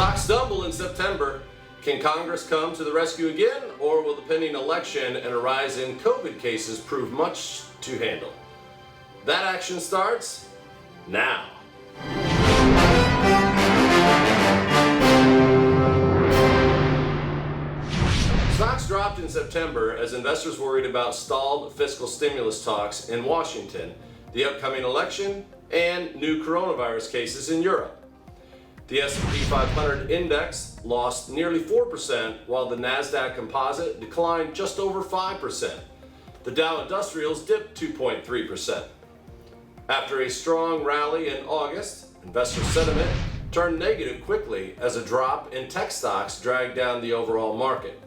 Stocks stumble in September. Can Congress come to the rescue again, or will the pending election and a rise in COVID cases prove much to handle? That action starts now. Stocks dropped in September as investors worried about stalled fiscal stimulus talks in Washington, the upcoming election, and new coronavirus cases in Europe. The S&P 500 index lost nearly 4%, while the Nasdaq Composite declined just over 5%. The Dow Industrials dipped 2.3%. After a strong rally in August, investor sentiment turned negative quickly as a drop in tech stocks dragged down the overall market.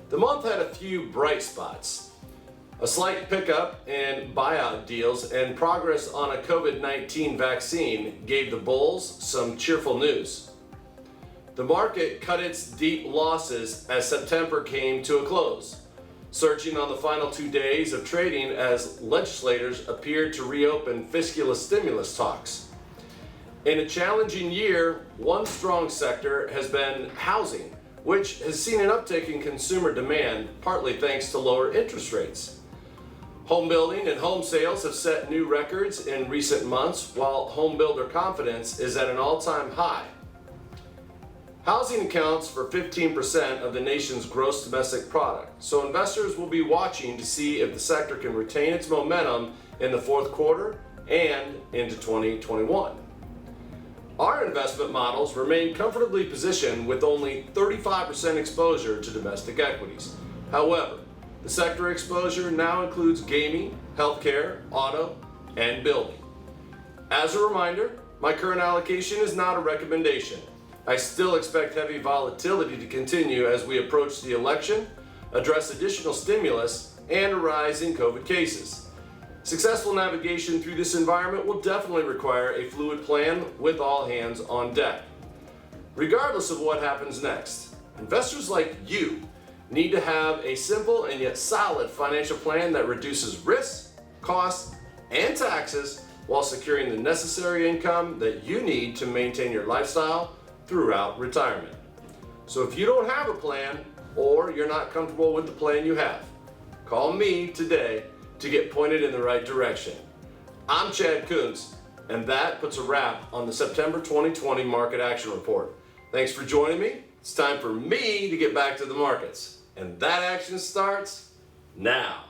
The month had a few bright spots. A slight pickup in buyout deals and progress on a COVID-19 vaccine gave the bulls some cheerful news. The market cut its deep losses as September came to a close, surging on the final 2 days of trading as legislators appeared to reopen fiscal stimulus talks. In a challenging year, one strong sector has been housing, which has seen an uptick in consumer demand, partly thanks to lower interest rates. Home building and home sales have set new records in recent months, while home builder confidence is at an all-time high. Housing accounts for 15% of the nation's gross domestic product, so investors will be watching to see if the sector can retain its momentum in the fourth quarter and into 2021. Our investment models remain comfortably positioned with only 35% exposure to domestic equities. However, the sector exposure now includes gaming, healthcare, auto, and building. As a reminder, my current allocation is not a recommendation. I still expect heavy volatility to continue as we approach the election, address additional stimulus, and a rise in COVID cases. Successful navigation through this environment will definitely require a fluid plan with all hands on deck. Regardless of what happens next, investors like you need to have a simple and yet solid financial plan that reduces risks, costs, and taxes while securing the necessary income that you need to maintain your lifestyle throughout retirement. So if you don't have a plan or you're not comfortable with the plan you have, call me today to get pointed in the right direction. I'm Chad Kuntz, and that puts a wrap on the September 2020 Market Action Report. Thanks for joining me. It's time for me to get back to the markets. And that action starts now.